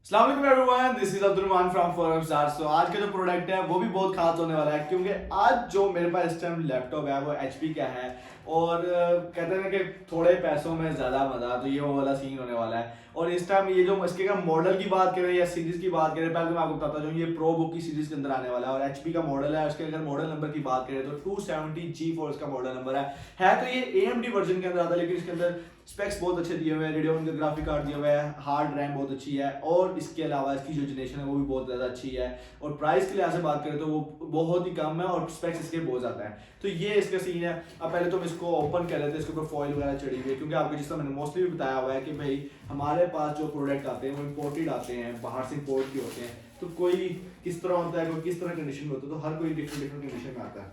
अस्सलाम वालेकुम everyone, this is Abdulrahman from forum star. So आज का जो प्रोडक्ट है वो भी बहुत खास होने वाला है, क्योंकि आज जो मेरे पास इस टाइम लैपटॉप है वो एचपी का है। और कहते हैं ना कि थोड़े पैसों में ज़्यादा मज़ा, तो ये वो वाला सीन होने वाला है। और इस टाइम ये जो इसके का मॉडल की बात करें या सीरीज़ की बात करें, पहले तो मैं आपको बताता हूँ ये प्रो बुक की सीरीज़ के अंदर आने वाला है। और एचपी का मॉडल है, उसके अगर मॉडल नंबर की बात करें तो 270G4 का मॉडल नंबर है तो ये AMD वर्जन के अंदर आता है, लेकिन इसके अंदर स्पेक्स बहुत अच्छे दिए हुए हैं। रेडियन का ग्राफिक कार्ड दिया हुआ है, हार्ड रैम बहुत अच्छी है, और इसके अलावा इसकी जो जनरेशन है वो भी बहुत ज़्यादा अच्छी है। और प्राइस के लिहाज से बात करें तो वो बहुत ही कम है और स्पेक्स इसके बहुत ज़्यादा है। तो ये इसका सीन है। अब पहले तो हम इसको ओपन कर लेते हैं, इसके ऊपर फॉइल वगैरह चढ़ी हुई है, क्योंकि आपको जिस तरह मैंने मोस्टली भी बताया हुआ है कि भाई हमारे पास जो प्रोडक्ट आते हैं वो इम्पोर्टेड आते हैं, बाहर से इम्पोर्ट के होते हैं। तो कोई किस तरह होता है, कोई किस तरह कंडीशन में होता है, तो हर कोई डिफरेंट डिफरेंट कंडीशन में आता है।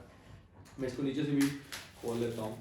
मैं इसको नीचे से भी खोल लेता हूँ।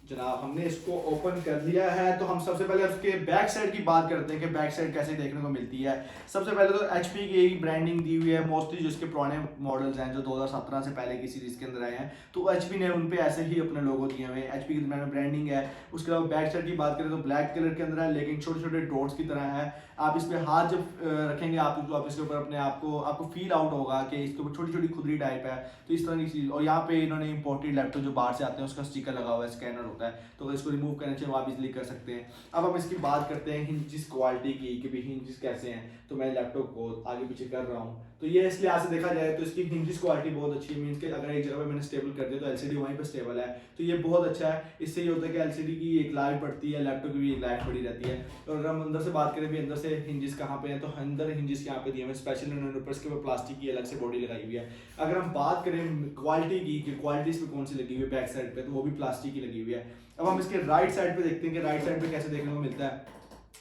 जनाब हमने इसको ओपन कर लिया है, तो हम सबसे पहले उसके बैक साइड की बात करते हैं कि बैक साइड कैसे देखने को मिलती है। सबसे पहले तो एचपी की ब्रांडिंग दी हुई है। मोस्टली जो इसके पुराने मॉडल्स हैं जो 2017 से पहले की सीरीज के अंदर आए हैं, तो एचपी ने उन पे ऐसे ही अपने लोगो दिए हुए हैं। एचपी की ब्रांडिंग है। उसके अलावा बैक साइड की बात करें तो ब्लैक कलर के अंदर है, लेकिन छोटे छोटे डॉट्स की तरह है। आप इस पे हाथ जब रखेंगे आप इसके ऊपर अपने आपको फील आउट होगा कि इसके ऊपर छोटी छोटी खुदरी टाइप है। तो इस तरह की चीज़। और यहाँ पे इन्होंने इंपोर्टेड लैपटॉप जो बाहर से आते हैं उसका स्टिकर लगा हुआ है, स्कैनर होता है, तो इसको रिमूव करना चाहिए आप इजीली कर सकते हैं। अब हम इसकी बात करते हैं हिंजिस क्वालिटी की कि भाई हिंजिस कैसे हैं। तो मैं लैपटॉप को आगे पीछे कर रहा हूँ, तो ये इस लिहाज से देखा जाए तो इसकी हिंजिस क्वालिटी बहुत अच्छी है। मीन्स कि अगर एक जगह पे मैंने स्टेबल कर दिया तो एलसीडी वहीं पे स्टेबल है, तो ये बहुत अच्छा है। इससे ये होता है कि एलसीडी की एक लाइफ बढ़ती है, लैपटॉप की भी एक लाइफ बढ़ी रहती है। और अगर हम अंदर से बात करें भी अंदर से हिंजिस कहाँ पे हैं, तो अंदर हिंजिस यहाँ पे दिए हुए स्पेशल उन्होंने ऊपर इसके ऊपर प्लास्टिक की अलग से बॉडी लगाई हुई है। अगर हम बात करें क्वालिटी की कि क्वालिटी इस पर कौन सी लगी हुई है बैक साइड पे, तो वो भी प्लास्टिक की लगी हुई है। अब हम इसके राइट साइड पे देखते हैं कि राइट साइड पे कैसे देखने को मिलता है।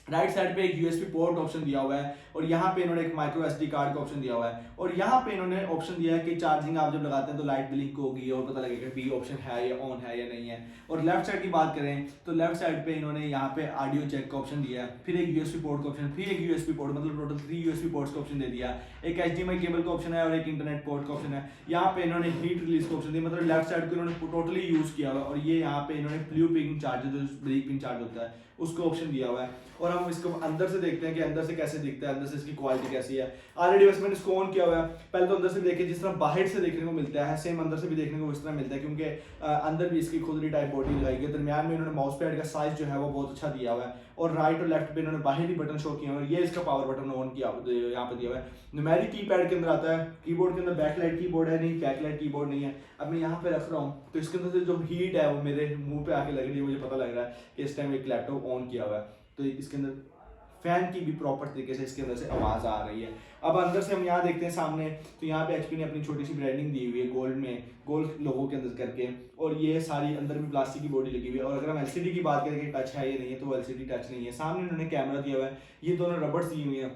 राइट साइड पे एक यूएसबी पोर्ट ऑप्शन दिया हुआ है, और यहाँ पे इन्होंने एक माइक्रो एसडी कार्ड का ऑप्शन दिया हुआ है। और यहाँ पे इन्होंने ऑप्शन दिया है कि चार्जिंग आप जब लगाते हैं तो लाइट ब्लिंक होगी और पता लगेगा बी ऑप्शन है या ऑन है या नहीं है। और लेफ्ट साइड की बात करें तो लेफ्ट साइड पे इन्होंने यहाँ पे ऑडियो चेक का ऑप्शन दिया है, फिर एक यूएसबी पोर्ट का ऑप्शन, फिर एक यूएसबी पोर्ट, मतलब टोटल 3 यूएसबी पोर्ट्स का ऑप्शन दे दिया। एक एचडीएमआई केबल का ऑप्शन है और एक इंटरनेट पोर्ट का ऑप्शन है। यहाँ पे इन्होंने हीट रिलीज का ऑप्शन दिया, मतलब लेफ्ट साइड को इन्होंने टोटली यूज किया हुआ है। और ये यहाँ पे इन्होंने ब्लू पिंग चार्जर जो ब्रेक पिंग चार्ज होता है उसको ऑप्शन दिया हुआ है। और हम इसको अंदर से देखते हैं कि अंदर से कैसे दिखता है, अंदर से इसकी क्वालिटी कैसी है। ऑलरेडी बस मैंने इसको ऑन किया हुआ है। पहले तो अंदर से देखिए जिस तरह बाहर से देखने को मिलता है सेम अंदर से भी देखने को इस तरह मिलता है, क्योंकि अंदर भी इसकी खुदरी टाइप बॉडी लगाई गई। दरमियान में इन्होंने माउस पैड का साइज जो है वो बहुत अच्छा दिया हुआ है, और राइट और लेफ्ट पे इन्होंने बाहरी बटन शो किया हुआ है। ये इसका पावर बटन ऑन किया यहाँ पे दिया हुआ है। न्यूमेरिक कीपैड के अंदर आता है। कीबोर्ड के अंदर बैकलाइट कीबोर्ड है, नहीं बैकलाइट कीबोर्ड नहीं है। अब मैं यहाँ पे रख रहा हूँ तो इसके अंदर से जो हीट है वो मेरे मुंह पे आके लग रही है, मुझे पता लग रहा है कि इस टाइम एक लैपटॉप ऑन किया हुआ है। तो इसके अंदर फैन की भी प्रॉपर तरीके से इसके अंदर से आवाज़ आ रही है। अब अंदर से हम यहाँ देखते हैं सामने, तो यहाँ पे एचपी ने अपनी छोटी सी ब्रांडिंग दी हुई है गोल्ड में, गोल्ड लोगों के अंदर करके। और ये सारी अंदर भी प्लास्टिक की बॉडी लगी हुई है। और अगर हम एलसीडी की बात करें कि टच है या नहीं है, तो वो एलसीडी टच नहीं है। सामने उन्होंने कैमरा दिया हुआ है, ये दोनों रबड़ दी हुई है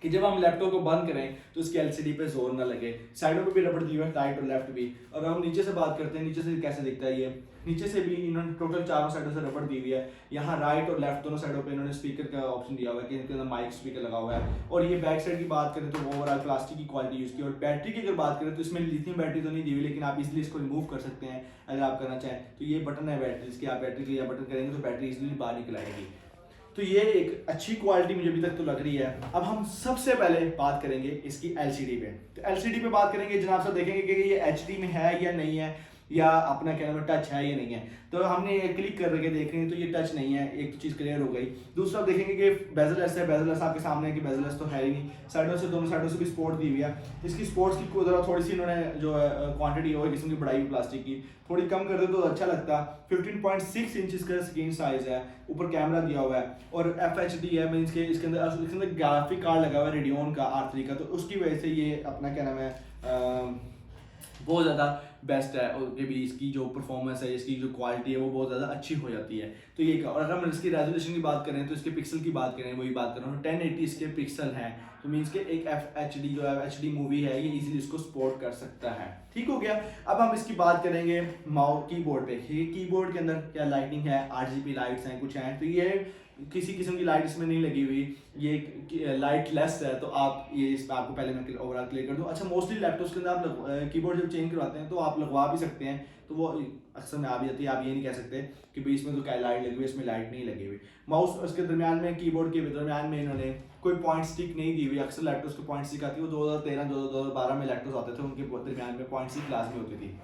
कि जब हम लैपटॉप को बंद करें तो इसकी एलसीडी पे जोर ना लगे। साइडों पे भी रबड़ दी हुई है, राइट और लेफ्ट भी। और हम नीचे से बात करते हैं, नीचे से कैसे दिखता है ये, नीचे से भी इन्होंने टोटल चारों साइडों से रबड़ दी हुई है। यहाँ राइट और लेफ्ट दोनों साइडों पे इन्होंने स्पीकर का ऑप्शन दिया हुआ है कि इनके अंदर माइक स्पीकर लगा हुआ है। और ये बैक साइड की बात करें तो ओवरऑल प्लास्टिक की क्वालिटी यूज की। और बैटरी की अगर बात करें तो इसमें लिथियम बैटरी तो नहीं दी हुई, लेकिन आप इजिली इसको रिमूव कर सकते हैं अगर आप करना चाहें। तो ये बटन है बैटरी, इसकी आप बैटरी के लिए बटन करेंगे तो बैटरी इजिली बाहर निकल आएगी। तो ये एक अच्छी क्वालिटी मुझे अभी तक तो लग रही है। अब हम सबसे पहले बात करेंगे इसकी एलसीडी पे। तो एलसीडी पे बात करेंगे जनाब साहब, देखेंगे कि ये एचडी में है या नहीं है, या अपना क्या नाम है टच है या नहीं है। तो हमने क्लिक कर रखे देखेंगे तो ये टच नहीं है, एक तो चीज़ क्लियर हो गई। दूसरा देखेंगे कि बेजलेस है, बेजलेस आपके सामने है कि बेजलेस तो है ही नहीं। साइडों से दोनों साइडों से भी स्पोर्ट दी हुई है। इसकी स्पोर्ट्स की थोड़ी सी इन्होंने जो क्वांटिटी है किस्म की बढ़ाई हुई प्लास्टिक की, थोड़ी कम कर दे तो अच्छा लगता। 15.6 इंच का स्क्रीन साइज है, ऊपर कैमरा दिया हुआ है, और FHD है। मीन्स के इसके अंदर ग्राफिक कार्ड लगा हुआ है रेडियन का R3 का, तो उसकी वजह से ये अपना क्या नाम है बहुत ज़्यादा बेस्ट है। और भी इसकी जो परफॉर्मेंस है, इसकी जो क्वालिटी है वो बहुत ज़्यादा अच्छी हो जाती है। तो ये और अगर हम इसकी रेजोल्यूशन की बात करें तो इसके पिक्सल की बात करें, वही बात कर रहा हूँ, 1080 इसके पिक्सल हैं। तो मीन्स के एक FHD जो है HD मूवी है ये इजीली इसको सपोर्ट कर सकता है। ठीक हो गया। अब हम इसकी बात करेंगे कीबोर्ड पे। ये कीबोर्ड के अंदर क्या लाइटिंग है, RGB लाइट्स हैं, कुछ हैं। तो ये किसी किस्म की लाइट इसमें नहीं लगी हुई, ये लाइट लेस है। तो आप ये इस पर आपको पहले मैं ओवरऑल क्लियर कर दूँ। अच्छा, मोस्टली लैपटॉप्स के अंदर आप कीबोर्ड जब चेंज करवाते हैं तो आप लगवा भी सकते हैं, तो वो अक्सर में आ भी जाती है। आप ये नहीं कह सकते कि भाई इसमें तो क्या लाइट लगी हुई है, इसमें लाइट नहीं लगी हुई। माउस उसके दरमियान में, कीबोर्ड के दरमियान में इन्होंने कोई पॉइंट स्टिक नहीं दी हुई। अक्सर लैपटॉप्स के पॉइंट स्टिक आती है, वो 2013 2012 में लैपटॉप्स आते थे, उनके दरमियान में पॉइंट स्टिक लाजमी होती थी।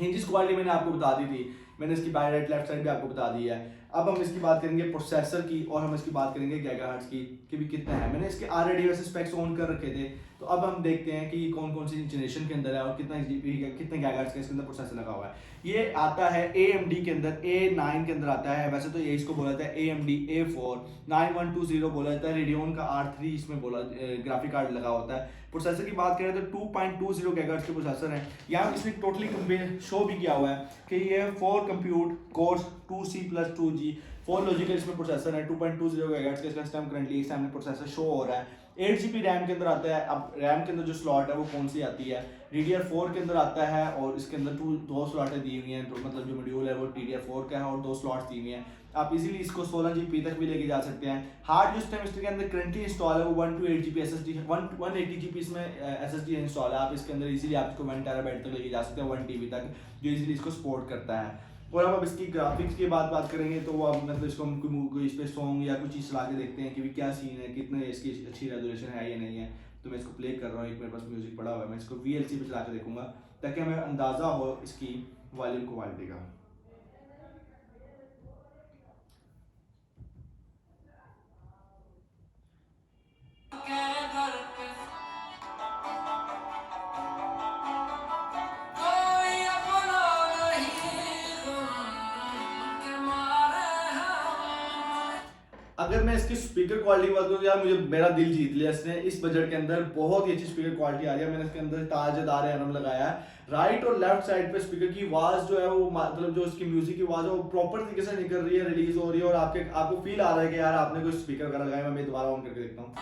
हिंजिस क्वालिटी मैंने आपको बता दी थी, मैंने इसकी बाय राइट लेफ्ट साइड भी आपको बता दी है। अब हम इसकी बात करेंगे प्रोसेसर की, और हम इसकी बात करेंगे गीगाहर्ट्ज़ की कि भी कितना है। मैंने इसके ऑलरेडी वैसे स्पेक्स ऑन कर रखे थे, तो अब हम देखते हैं कि कौन कौन सी जनरेशन के अंदर है और कितना कितने गीगाहर्ट्ज़ का इसके अंदर प्रोसेसर लगा हुआ है। ये आता है AMD के अंदर, A9 के अंदर आता है। वैसे तो ये इसको बोला जाता है AMD A4 9120 बोला जाता है। रेडियन का R3 इसमें बोला ग्राफिक कार्ड लगा होता है। प्रोसेसर की बात करें तो 2.20 गीगाहर्ट्ज़ के प्रोसेसर हैं। यहाँ इसने टोटली शो भी किया हुआ है कि ये 4 कंप्यूट कोर्स 2C+2G 4 लॉजिकल इसमें प्रोसेसर है। 2.20 गीगाहर्ट्ज़ का इसका टाइम करंटली इस टाइम प्रोसेसर शो हो रहा है। 8GB रैम के अंदर आता है। अब रैम के अंदर जो स्लॉट है वो कौन सी आती है, DDR4 के अंदर आता है, और इसके अंदर दो स्लॉटें दी हुई हैं। तो मतलब जो मॉड्यूल है वो DDR4 का है और 2 स्लॉट्स दी हुई हैं। आप इजीली इसको 16GB तक भी लेके जा सकते हैं। हार्ड जो टाइम इसके अंदर करंटली इंस्टॉल है वो 128GB SSD 180GB इसमें SSD इंस्टॉल है। आप इसके अंदर इजीली आप इसको 1 TB तक लेके जा सकते हैं, 1 TB तक, जो इजीली इसको सपोर्ट करता है। और अब इसकी ग्राफिक्स की बात करेंगे तो वो अब मतलब इसको हम कोई इस पे सॉन्ग या कुछ चीज़ चला के देखते हैं कि भी क्या सीन है, कितने इसकी अच्छी रेजोल्यूशन है या नहीं है। तो मैं इसको प्ले कर रहा हूँ, एक मेरे पास म्यूजिक पड़ा हुआ है, मैं इसको VLC पे चला के देखूंगा ताकि हमें अंदाज़ा हो इसकी वॉल्यूम क्वालिटी का। अगर मैं इसकी स्पीकर क्वालिटी की बात करूँ, यार मुझे मेरा दिल जीत लिया इसने। इस बजट के अंदर बहुत ही अच्छी स्पीकर क्वालिटी आ रही है। मैंने इसके अंदर ताजदार एनम लगाया है। राइट और लेफ्ट साइड पे स्पीकर की आवाज़ जो है वो मतलब जो इसकी म्यूजिक की आवाज़ है वो प्रॉपर तरीके से निकल रही है, रिलीज हो रही है, और आपको फील आ रहा है कि यार आपने कोई स्पीकर वगैरह लगाया। मैं दोबारा ऑन करके देखता हूँ।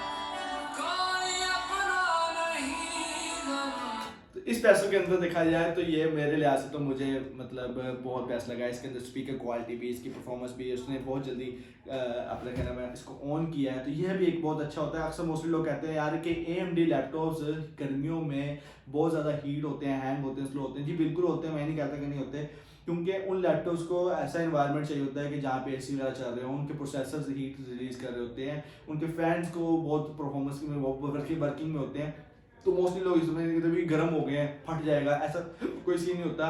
तो इस पैसों के अंदर देखा जाए तो ये मेरे लिहाज से तो मुझे मतलब बहुत बेस्ट लगा। इसके अंदर स्पीकर क्वालिटी भी, इसकी परफॉर्मेंस भी, उसने बहुत जल्दी अपने क्या नाम है इसको ऑन किया है, तो यह भी एक बहुत अच्छा होता है। अक्सर मोस्टली लोग कहते हैं यार कि AMD लैपटॉप्स गर्मियों में बहुत ज़्यादा हीट होते हैं, हैंग होते हैं, स्लो होते हैं। जी बिल्कुल होते हैं, मैं नहीं कहता कि नहीं होते, क्योंकि उन लैपटॉप्स को ऐसा इन्वायरमेंट चाहिए होता है कि जहाँ पे AC वगैरह चल रहे हो, उनके प्रोसेसर हीट रिलीज कर रहे होते हैं, उनके फैंस को बहुत परफॉर्मेंस में वर्किंग में होते हैं। तो मोस्टली लोग इसमें कभी गर्म हो गए हैं, फट जाएगा, ऐसा कोई सीन नहीं होता।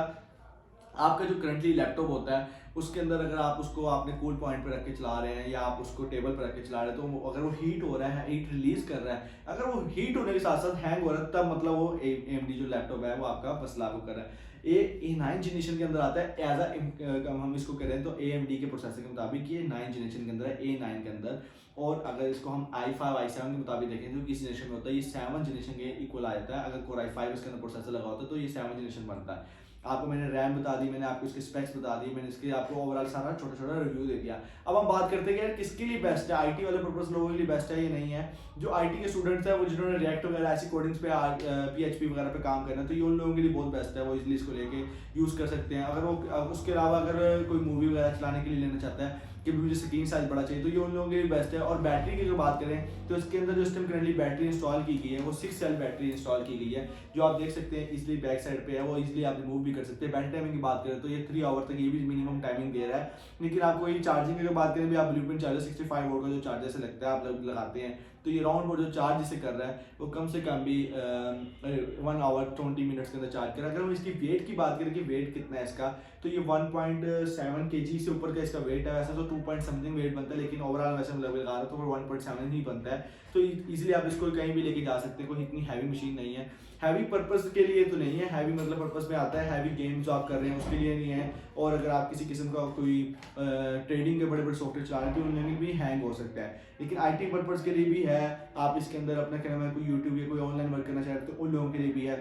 आपका जो करंटली लैपटॉप होता है उसके अंदर अगर आप उसको आपने कूल पॉइंट पे रख के चला रहे हैं या आप उसको टेबल पर रख के चला रहे हैं, तो अगर वो हीट हो रहा है, हीट रिलीज कर रहा है, अगर वो हीट होने के साथ साथ हैंग हो रहा है, तब मतलब वो AMD जो लैपटॉप है वो आपका बस लागू कर रहा है। A9 जनरेशन के अंदर आता है। एज हम इसको करें तो AMD के प्रोसेसर के मुताबिक ये 9 जनरेशन के अंदर है, A9 के अंदर। और अगर इसको हम i5 i7 के मुताबिक देखें तो किस जनरेशन में होता है, ये 7 जनरेशन के इक्वल आ जाता है। अगर Core i5 इसके अंदर प्रोसेसर लगा होता है तो ये 7 जनरेशन बनता है। आपको मैंने रैम बता दी, मैंने आपको इसके स्पेक्स बता दी, मैंने इसके आपको ओवरऑल सारा छोटा छोटा रिव्यू दे दिया। अब हम बात करते हैं कि यार किसके लिए बेस्ट है, IT वाले पर्पस लोगों के लिए बेस्ट है ये नहीं है। जो IT के स्टूडेंट्स हैं वो जिन्होंने रिएक्ट वगैरह ऐसी कोडिंग्स पे PHP वगैरह पे काम करना है, तो ये उन लोगों के लिए बहुत बेस्ट है। वो इजीली इसको लेके यूज़ कर सकते हैं। अगर वो उसके अलावा अगर कोई मूवी वगैरह चलाने के लिए लेना चाहता है कि मुझे स्क्रीन साइज बड़ा चाहिए, तो ये उन लोगों के लिए बेस्ट है। और बैटरी की अगर बात करें तो इसके अंदर जो इस टाइम करंटली बैटरी इंस्टॉल की गई है वो 6 सेल बैटरी इंस्टॉल की गई है, जो आप देख सकते हैं इजीली बैक साइड पे है, वो इजीली आप रिमूव भी कर सकते हैं। बैटरी टाइमिंग की बात करें तो ये 3 आवर तक ये भी मिनिमम टाइमिंग दे रहा है। लेकिन आपको ये चार्जिंग की अगर बात करें भी, आप ब्लूप्रिंट चार्जर 65 वोल्ट का जो चार्जर से लगता है आप लोग लगाते हैं, तो ये राउंड बोर्ड जो चार्ज जिसे कर रहा है वो कम से कम भी 1 आवर 20 मिनट्स के अंदर चार्ज कर। अगर हम इसकी वेट की बात करें कि वेट कितना है इसका, तो ये 1.7 kg से ऊपर का इसका वेट है। वैसे तो 2 पॉइंट समथिंग वेट बनता है, लेकिन ओवरऑल वैसे हम लगा रहे हैं तो 1.7 ही बनता है। तो इजीली आप इसको कहीं भी लेके जा सकते हैं, कोई इतनी हैवी मशीन नहीं है। हैवी पर्पस के लिए तो नहीं है, हैवी मतलब पर्पस में आता है, हैवी गेम जो आप कर रहे हैं उसके लिए नहीं है। और अगर आप किसी किस्म का कोई ट्रेडिंग के बड़े बड़े सॉफ्टवेयर चला रहे हैं तो उनमें भी हैंग हो सकता है। लेकिन IT पर्पस के लिए भी है। आप इसके अंदर अपना क्या नाम है कोई यूट्यूब या कोई ऑनलाइन वर्क करना चाहते हैं तो उन लोगों के लिए भी है।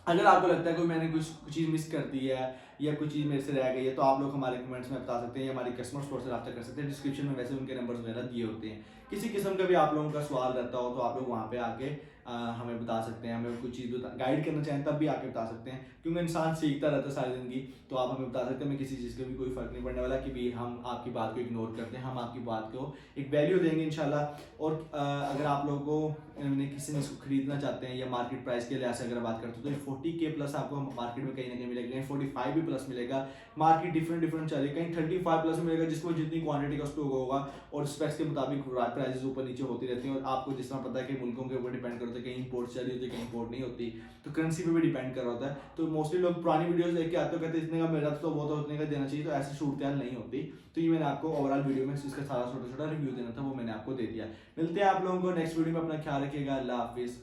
अगर आपको लगता है कोई मैंने कुछ चीज़ मिस कर दी है या कोई चीज़ मेरे से रह गई है, तो आप लोग हमारे कमेंट्स में बता सकते हैं या हमारी कस्टमर सपोर्ट से रब्ता कर सकते हैं। डिस्क्रिप्शन में वैसे उनके नंबर्स वगैरह दिए होते हैं। किसी किस्म का भी आप लोगों का सवाल रहता हो तो आप लोग वहाँ पे आके हमें बता सकते हैं। हमें कोई चीज़ गाइड करना चाहें तब भी आके बता सकते हैं, क्योंकि इंसान सीखता रहता है सारी ज़िंदगी। तो आप हमें बता सकते हैं, हमें किसी चीज़ का भी कोई फ़र्क नहीं पड़ने वाला कि भी हम आपकी बात को इग्नोर करते हैं। हम आपकी बात को एक वैल्यू देंगे इंशाल्लाह। और अगर आप लोगों को किसी ने इसको खरीदना चाहते हैं या मार्केट प्राइस के लिहाज से अगर बात करते हो तो 40K प्लस आपको मार्केट में कहीं ना कहीं मिलेगा, 45 भी प्लस मिलेगा। मार्केट डिफरेंट चल रही है, कहीं 35 प्लस मिलेगा जिसको जितनी क्वांटिटी का स्टॉक होगा और स्पेक्स के मुताबिक प्राइसेस ऊपर नीचे होती रहती हैं। और आपको जिस तरह पता है कि मुल्कों के ऊपर डिपेंड करता है, कहीं इंपोर्ट चल रही होती है कहीं इंपोर्ट नहीं होती, तो करेंसी पे भी डिपेंड कर रहा होता है। तो मोस्टली लोग पुरानी वीडियोस देख के आते हो, कहते हैं इतने का मिला तो वो तो उतने का देना चाहिए, तो ऐसी सूरत नहीं होती। तो ये मैंने आपको ओवरऑल वीडियो में इसका सारा छोटा छोटा रिव्यू देना था, वो मैंने आपको दे दिया। मिलते हैं आप लोगों को नेक्स्ट वीडियो में, अपना ख्याल रखिएगा, अल्लाह हाफिज़।